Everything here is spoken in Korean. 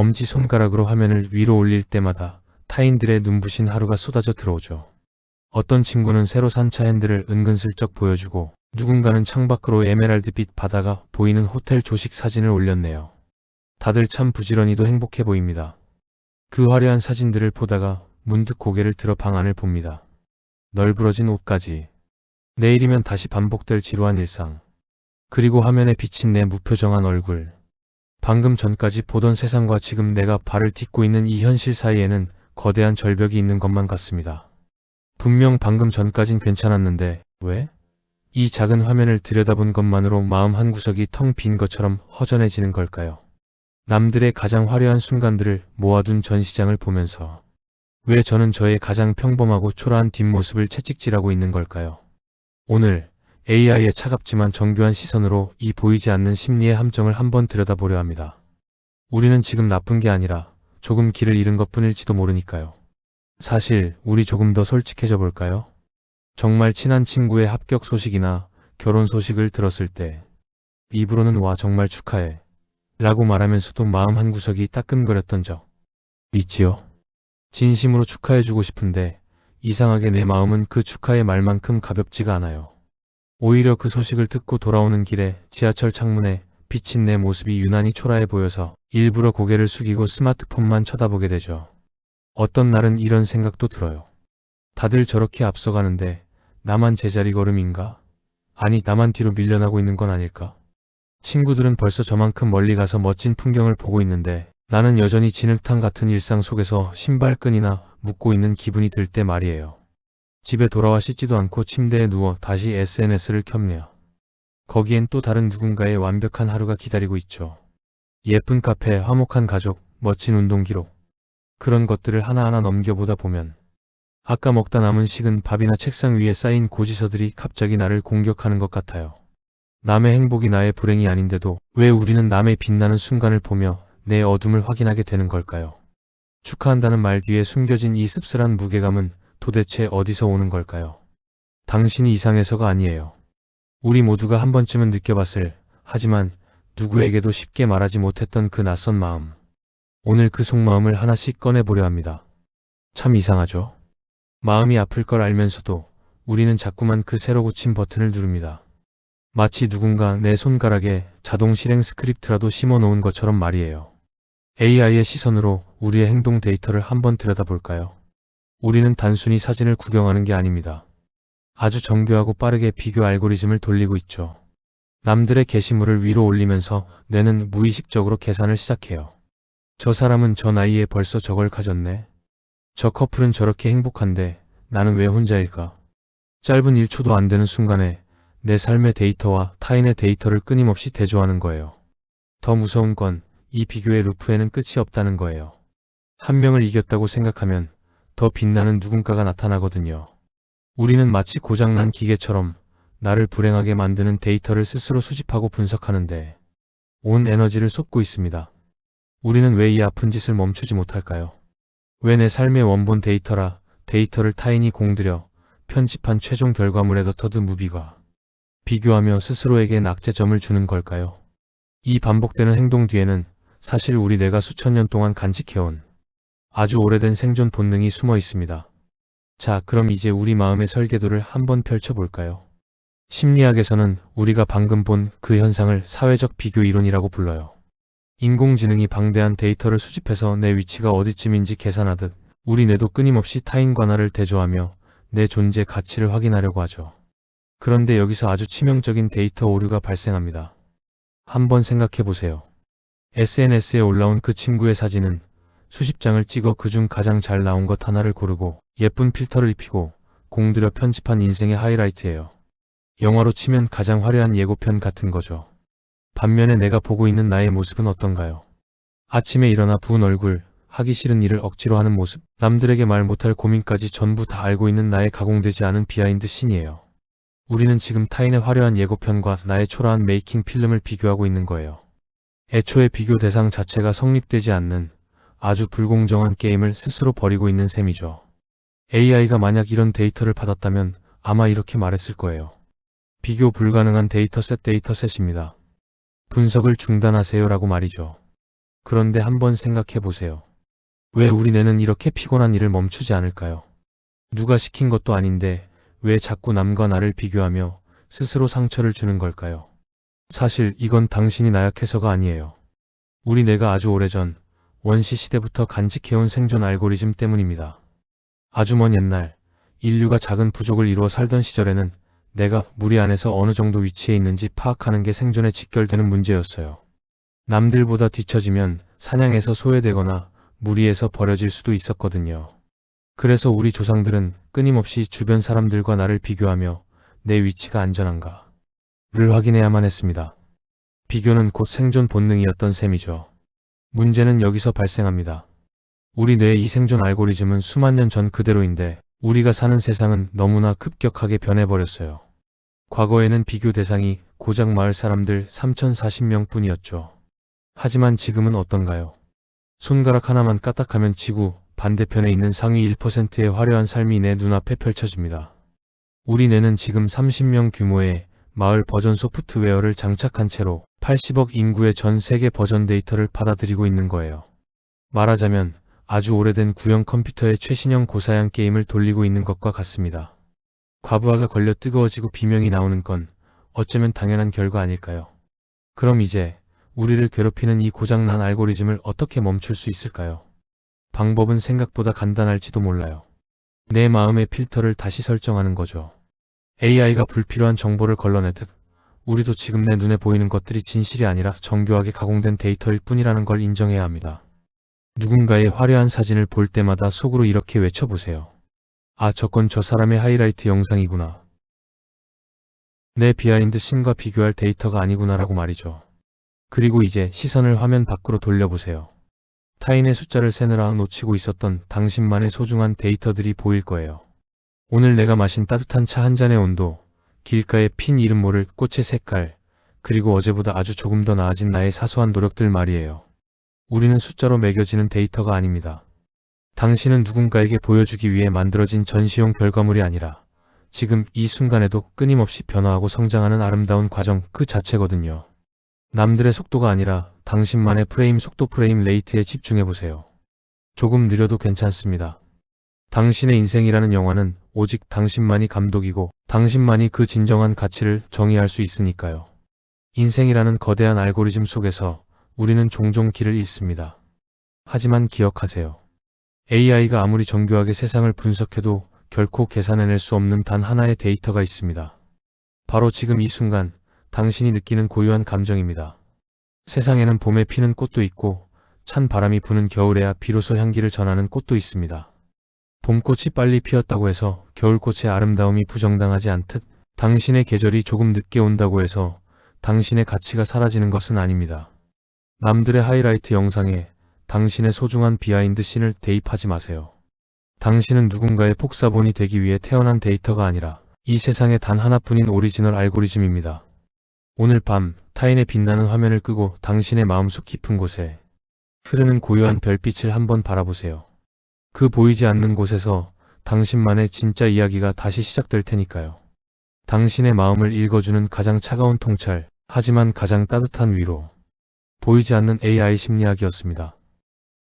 엄지손가락으로 화면을 위로 올릴 때마다 타인들의 눈부신 하루가 쏟아져 들어오죠. 어떤 친구는 새로 산 차 핸들을 은근슬쩍 보여주고 누군가는 창밖으로 에메랄드빛 바다가 보이는 호텔 조식 사진을 올렸네요. 다들 참 부지런히도 행복해 보입니다. 그 화려한 사진들을 보다가 문득 고개를 들어 방 안을 봅니다. 널브러진 옷까지. 내일이면 다시 반복될 지루한 일상. 그리고 화면에 비친 내 무표정한 얼굴. 방금 전까지 보던 세상과 지금 내가 발을 딛고 있는 이 현실 사이에는 거대한 절벽이 있는 것만 같습니다. 분명 방금 전까진 괜찮았는데 왜? 이 작은 화면을 들여다본 것만으로 마음 한구석이 텅 빈 것처럼 허전해지는 걸까요? 남들의 가장 화려한 순간들을 모아둔 전시장을 보면서 왜 저는 저의 가장 평범하고 초라한 뒷모습을 채찍질하고 있는 걸까요? 오늘 AI의 차갑지만 정교한 시선으로 이 보이지 않는 심리의 함정을 한번 들여다보려 합니다. 우리는 지금 나쁜 게 아니라 조금 길을 잃은 것뿐일지도 모르니까요. 사실 우리 조금 더 솔직해져 볼까요? 정말 친한 친구의 합격 소식이나 결혼 소식을 들었을 때 입으로는 와 정말 축하해 라고 말하면서도 마음 한구석이 따끔거렸던 적 있지요? 진심으로 축하해주고 싶은데 이상하게 내 마음은 그 축하의 말만큼 가볍지가 않아요. 오히려 그 소식을 듣고 돌아오는 길에 지하철 창문에 비친 내 모습이 유난히 초라해 보여서 일부러 고개를 숙이고 스마트폰만 쳐다보게 되죠. 어떤 날은 이런 생각도 들어요. 다들 저렇게 앞서가는데 나만 제자리 걸음인가? 아니 나만 뒤로 밀려나고 있는 건 아닐까? 친구들은 벌써 저만큼 멀리 가서 멋진 풍경을 보고 있는데 나는 여전히 진흙탕 같은 일상 속에서 신발끈이나 묶고 있는 기분이 들 때 말이에요. 집에 돌아와 씻지도 않고 침대에 누워 다시 SNS를 켭네요. 거기엔 또 다른 누군가의 완벽한 하루가 기다리고 있죠. 예쁜 카페, 화목한 가족, 멋진 운동 기록. 그런 것들을 하나하나 넘겨보다 보면 아까 먹다 남은 식은 밥이나 책상 위에 쌓인 고지서들이 갑자기 나를 공격하는 것 같아요. 남의 행복이 나의 불행이 아닌데도 왜 우리는 남의 빛나는 순간을 보며 내 어둠을 확인하게 되는 걸까요? 축하한다는 말 뒤에 숨겨진 이 씁쓸한 무게감은 도대체 어디서 오는 걸까요? 당신이 이상해서가 아니에요. 우리 모두가 한 번쯤은 느껴봤을, 하지만 누구에게도 쉽게 말하지 못했던 그 낯선 마음. 오늘 그 속마음을 하나씩 꺼내보려 합니다. 참 이상하죠? 마음이 아플 걸 알면서도 우리는 자꾸만 그 새로 고친 버튼을 누릅니다. 마치 누군가 내 손가락에 자동 실행 스크립트라도 심어놓은 것처럼 말이에요. AI의 시선으로 우리의 행동 데이터를 한번 들여다볼까요? 우리는 단순히 사진을 구경하는 게 아닙니다. 아주 정교하고 빠르게 비교 알고리즘을 돌리고 있죠. 남들의 게시물을 위로 올리면서 뇌는 무의식적으로 계산을 시작해요. 저 사람은 저 나이에 벌써 저걸 가졌네. 저 커플은 저렇게 행복한데 나는 왜 혼자일까? 짧은 1초도 안 되는 순간에 내 삶의 데이터와 타인의 데이터를 끊임없이 대조하는 거예요. 더 무서운 건 이 비교의 루프에는 끝이 없다는 거예요. 한 명을 이겼다고 생각하면 더 빛나는 누군가가 나타나거든요. 우리는 마치 고장난 기계처럼 나를 불행하게 만드는 데이터를 스스로 수집하고 분석하는데 온 에너지를 쏟고 있습니다. 우리는 왜 이 아픈 짓을 멈추지 못할까요? 왜 내 삶의 원본 데이터를 타인이 공들여 편집한 최종 결과물에 더더 무비가 비교하며 스스로에게 낙제점을 주는 걸까요? 이 반복되는 행동 뒤에는 사실 우리 뇌가 수천 년 동안 간직해온 아주 오래된 생존 본능이 숨어 있습니다. 자, 그럼 이제 우리 마음의 설계도를 한번 펼쳐볼까요? 심리학에서는 우리가 방금 본 그 현상을 사회적 비교 이론이라고 불러요. 인공지능이 방대한 데이터를 수집해서 내 위치가 어디쯤인지 계산하듯 우리 뇌도 끊임없이 타인과 나를 대조하며 내 존재 가치를 확인하려고 하죠. 그런데 여기서 아주 치명적인 데이터 오류가 발생합니다. 한번 생각해보세요. SNS에 올라온 그 친구의 사진은 수십 장을 찍어 그중 가장 잘 나온 것 하나를 고르고 예쁜 필터를 입히고 공들여 편집한 인생의 하이라이트예요. 영화로 치면 가장 화려한 예고편 같은 거죠. 반면에 내가 보고 있는 나의 모습은 어떤가요? 아침에 일어나 부은 얼굴, 하기 싫은 일을 억지로 하는 모습, 남들에게 말 못할 고민까지 전부 다 알고 있는 나의 가공되지 않은 비하인드 씬이에요. 우리는 지금 타인의 화려한 예고편과 나의 초라한 메이킹 필름을 비교하고 있는 거예요. 애초에 비교 대상 자체가 성립되지 않는 아주 불공정한 게임을 스스로 벌이고 있는 셈이죠. AI가 만약 이런 데이터를 받았다면 아마 이렇게 말했을 거예요. 비교 불가능한 데이터셋입니다. 분석을 중단하세요 라고 말이죠. 그런데 한번 생각해 보세요. 왜 우리 뇌는 이렇게 피곤한 일을 멈추지 않을까요? 누가 시킨 것도 아닌데 왜 자꾸 남과 나를 비교하며 스스로 상처를 주는 걸까요? 사실 이건 당신이 나약해서가 아니에요. 우리 뇌가 아주 오래전 원시 시대부터 간직해온 생존 알고리즘 때문입니다. 아주 먼 옛날 인류가 작은 부족을 이루어 살던 시절에는 내가 무리 안에서 어느 정도 위치에 있는지 파악하는 게 생존에 직결되는 문제였어요. 남들보다 뒤처지면 사냥에서 소외되거나 무리에서 버려질 수도 있었거든요. 그래서 우리 조상들은 끊임없이 주변 사람들과 나를 비교하며 내 위치가 안전한가를 확인해야만 했습니다. 비교는 곧 생존 본능이었던 셈이죠. 문제는 여기서 발생합니다. 우리 뇌의 이 생존 알고리즘은 수만 년 전 그대로인데 우리가 사는 세상은 너무나 급격하게 변해버렸어요. 과거에는 비교 대상이 고작 마을 사람들 3040명 뿐이었죠. 하지만 지금은 어떤가요? 손가락 하나만 까딱하면 지구 반대편에 있는 상위 1%의 화려한 삶이 내 눈앞에 펼쳐집니다. 우리 뇌는 지금 30명 규모의 마을 버전 소프트웨어를 장착한 채로 80억 인구의 전 세계 버전 데이터를 받아들이고 있는 거예요. 말하자면 아주 오래된 구형 컴퓨터의 최신형 고사양 게임을 돌리고 있는 것과 같습니다. 과부하가 걸려 뜨거워지고 비명이 나오는 건 어쩌면 당연한 결과 아닐까요? 그럼 이제 우리를 괴롭히는 이 고장난 알고리즘을 어떻게 멈출 수 있을까요? 방법은 생각보다 간단할지도 몰라요. 내 마음의 필터를 다시 설정하는 거죠. AI가 불필요한 정보를 걸러내듯 우리도 지금 내 눈에 보이는 것들이 진실이 아니라 정교하게 가공된 데이터일 뿐이라는 걸 인정해야 합니다. 누군가의 화려한 사진을 볼 때마다 속으로 이렇게 외쳐보세요. 아, 저건 저 사람의 하이라이트 영상이구나. 내 비하인드 씬과 비교할 데이터가 아니구나라고 말이죠. 그리고 이제 시선을 화면 밖으로 돌려보세요. 타인의 숫자를 세느라 놓치고 있었던 당신만의 소중한 데이터들이 보일 거예요. 오늘 내가 마신 따뜻한 차 한 잔의 온도, 길가에 핀 이름 모를 꽃의 색깔, 그리고 어제보다 아주 조금 더 나아진 나의 사소한 노력들 말이에요. 우리는 숫자로 매겨지는 데이터가 아닙니다. 당신은 누군가에게 보여주기 위해 만들어진 전시용 결과물이 아니라 지금 이 순간에도 끊임없이 변화하고 성장하는 아름다운 과정 그 자체거든요. 남들의 속도가 아니라 당신만의 프레임 속도 프레임 레이트에 집중해보세요. 조금 느려도 괜찮습니다. 당신의 인생이라는 영화는 오직 당신만이 감독이고 당신만이 그 진정한 가치를 정의할 수 있으니까요. 인생이라는 거대한 알고리즘 속에서 우리는 종종 길을 잃습니다. 하지만 기억하세요. AI가 아무리 정교하게 세상을 분석해도 결코 계산해낼 수 없는 단 하나의 데이터가 있습니다. 바로 지금 이 순간 당신이 느끼는 고유한 감정입니다. 세상에는 봄에 피는 꽃도 있고 찬 바람이 부는 겨울에야 비로소 향기를 전하는 꽃도 있습니다. 봄꽃이 빨리 피었다고 해서 겨울꽃의 아름다움이 부정당하지 않듯 당신의 계절이 조금 늦게 온다고 해서 당신의 가치가 사라지는 것은 아닙니다. 남들의 하이라이트 영상에 당신의 소중한 비하인드 씬을 대입하지 마세요. 당신은 누군가의 복사본이 되기 위해 태어난 데이터가 아니라 이 세상에 단 하나뿐인 오리지널 알고리즘입니다. 오늘 밤 타인의 빛나는 화면을 끄고 당신의 마음속 깊은 곳에 흐르는 고요한 별빛을 한번 바라보세요. 그 보이지 않는 곳에서 당신만의 진짜 이야기가 다시 시작될 테니까요. 당신의 마음을 읽어주는 가장 차가운 통찰, 하지만 가장 따뜻한 위로. 보이지 않는 AI 심리학이었습니다.